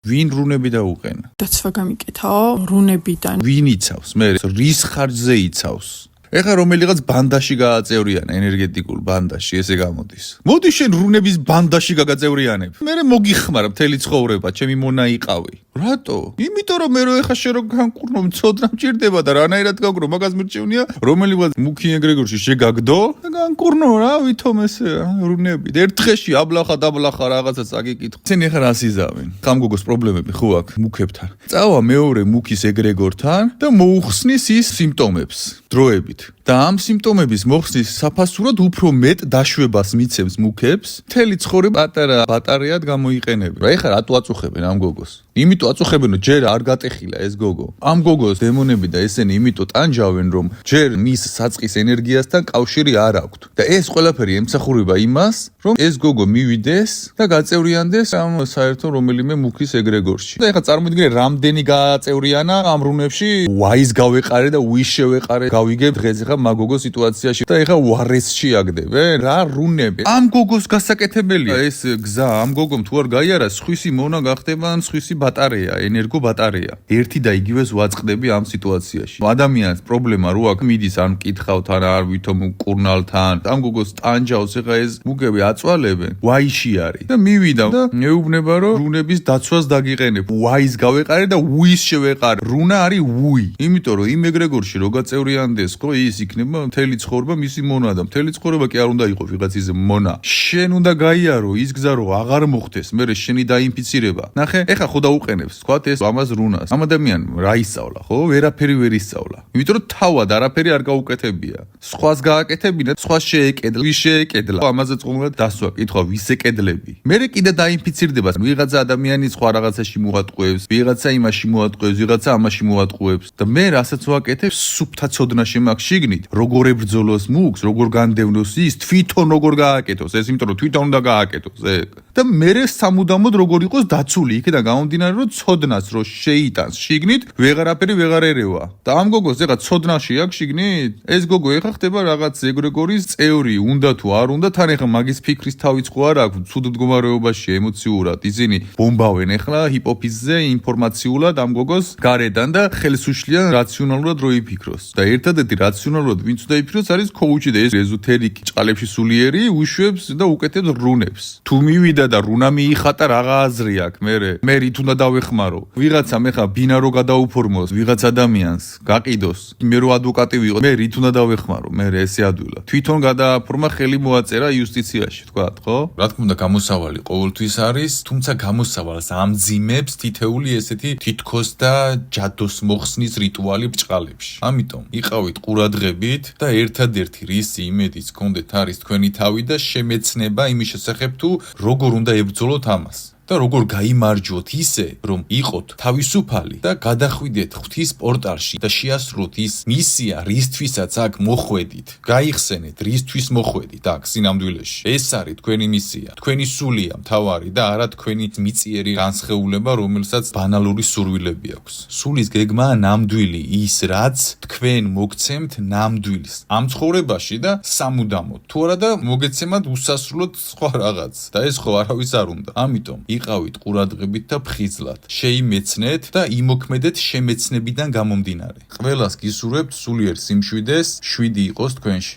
ვინ რუნები დაუყენა? დაცვა გამიკეთაო რუნებიდან. ვინ იცავს? მე რის ხარჯზე იცავს? ეხლა რომელიღაც ბანდაში გააწევრიანა ენერგეტიკულ ბანდაში ესე გამოდის. მოდი შენ რუნების ბანდაში გაგაწევრიანებ. მე მოგიხმარ მთელი ცხოვრება, ჩემი მონა იყავი. რატო? იმიტომ რომ მე რო ეხლა შენ რო განკურნო, მწოდნა მჭირდება და რანაირად გაგკრო, მაგას მირჩევნია, რომელიღაც მუქი ეგრეგორში შეგაგდო და განკურნო რა, ვითომ ესე რუნები. ერთ დღეში აბლახა დაბლახა რაღაცა წაგიკითხო. ცენ ეხლა რას იზავენ? ხამ გოგოს პრობლემები ხო აქვს მუქებთან. წავა მეორე მუქის ეგრეგორთან და მოუხსნის ის სიმპტომებს დროებით. და ამ სიმპტომების მოხსნის საფასურად უფრო მეტ დაშვებას მიცემს მუქებს, მთელი ცხოვრება პატარა ბატარეად გამოიყენებენ. რა ეხლა რატო აწუხებენ ამ გოგოს? იმიტომ აწუხებენ, რომ ჯერ არ გატეხილა ეს გოგო. ამ გოგოს დემონები და ესენი იმიტომ ტანჯავენ, რომ ჯერ მის საწყის ენერგიასთან კავშირი არ აქვთ. და ეს ყველაფერი ემსახურება იმას, რომ ეს გოგო მივიდეს და გაწევრიანდეს ამ საერთო რომელიმე მუქის ეგრეგორში. და ეხლა წარმოიდგინე, რამდენი გააწევრიანა ამ რუნებში, Y-ს გავეყარე და U-ს შევეყარე, გავიგებ დღეს ეხლა მაგოგო სიტუაციაში და ეხლა უარესში აგდებენ რა რუნები. ამ გოგოს გასაკეთებელია ეს გზა, ამ გოგომ თუ არ გაიარა, სხვისი მონა გახდება ან სხვისი ბატარეა, ენერგო ბატარეა. ერთი და იგივეს ვაწყდები ამ სიტუაციაში. ადამიანს პრობლემა რო აქვს, მიდის ან მკითხავთ ან არ ვითომ კურნალთან. ამ გოგოს ტანჯავს ეხლა ეს მუგები აწვალებენ, Y-ში არის და მივიდა და მეუბნება რომ რუნების დაცვას დაგიყენებ. Y-ს გავეყარე და U-ს შევეყარე. რუნა არის U-ი. იმიტომ რომ იმ ეგრეგორში რო გაწევრიანდეს, ხო ის იქნება მთელი ცხოვრება მისი მონა და მთელი ცხოვრება კი არ უნდა იყოს ვიღაცის მონა. შენ უნდა გაიარო ის გზა რომ აღარ მოხდეს, მე შენი დაინფიცირება. ნახე, ეხა ხო დაუყენებს, თქვათ ეს ამას რუნას. ამ ადამიანს რა ისწავლა, ხო? ვერაფერი ვერ ისწავლა. იმიტომ რომ თავად არაფერი არ გაუკეთებია. სხვას გააკეთებინა, სხვას შეეკედლა, ვის შეეკედლა. ამაზე წყობილად დასვა, კითხვა, ვის ეკედლები. მე კიდე დაინფიცირდება. ვიღაცა ადამიანი სხვა რაღაცაში მოატყუებს, ვიღაცა იმაში მოატყუებს, ვიღაცა ამაში მოატყუებს და მე რასაც ვაკეთებ, სუფთა ცოდნა შემაქვს შიგნით. როგორ ებრძოლოს მუქს, როგორ განდევნოს ის, თვითონ როგორ გააკეთოს, ეს იმიტომ რომ თვითონ უნდა გააკეთოს ეგ. და მე სამუდამოდ როგორ იყოს დაცული იქიდან გამომდინარე რომ ცოდნას რო შეიტანს შიგნით, ვეღარაფერი ვეღარ ერევა. და ამ გოგოს ეხა ცოდნაში აქვს შიგნით, ეს გოგო ეხა ხდება რაღაც ეგრეგორის წევრი, უნდა თუ არ უნდა, თან ეხა მაგის ფიქრის თავიც ხო არ აქვს, ცუდ მდგომარეობაში ემოციურად ისინი ბომბავენ ეხლა ჰიპოფიზზე ინფორმაციულად ამ გოგოს გარედან და ხელს უშლიან რაციონალურად რო იფიქროს. და ერთადერთი რაციონალურად ვინც უნდა იფიქროს არის ქოუჩი და ეს ეზოთერიკი ჭყალებში სულიერი უშვებს და უკეთებს რუნებს. თუ მივიდა და რუნა მიიხატა რაღა აზრი აქვს მე რით უნდა დავეხმარო. ვიღაცამ ეხა ბინა რო გადაუფორმოს ვიღაც ადამიანს, გაყიდოს, მე რო ადვოკატი ვიყო, მე რით უნდა დავეხმარო, მე ესე ადვილად. თვითონ გადააფორმა, ხელი მოაწერა იუსტიციაში, თქვათ, ხო? რა თქმა უნდა, გამოსავალი ყოველთვის არის, თუმცა გამოსავალს ამძიმებს თითეული ესეთი თითქოს და ჯადოს მოხსნის რიტუალი ბრჭყალებში. ამიტომ იყავით ყურადღებით და ერთადერთი რისი იმედიც გქონდეთ არის თქვენი თავი და შემეცნება იმის შესახებ თუ როგორ უნდა ებრძოლოთ ამას. და როგორ გაიმარჯვოთ ისე, რომ იყოთ თავისუფალი და გადახვიდეთ ღვთის პორტალში და შეასრულოთ ის მისია, რისთვისაც აქ მოხვედით. გაიხსენეთ, რისთვის მოხვედით აქ სინამდვილეში. ეს არის თქვენი მისია, თქვენი სულია მთავარი და არა თქვენი მიწიერი განსხეულება, რომელსაც ბანალური სურვილები აქვს. სულის გეგმაა ნამდვილი ის, რაც თქვენ მოგცემთ ნამდვილს ამ ცხოვრებაში და სამუდამოდ. თუ არა და მოგეცემათ უსასრულოდ სხვა რაღაც. და ეს ხო არავის არ უნდა. ამიტომ იყავით ყურადღებით და ფხიზლად. შეიმეცნეთ და იმოქმედეთ შემეცნებიდან გამომდინარე. ყველას გისურვებთ სულიერ სიმშვიდეს, შვიდი იყოს თქვენში.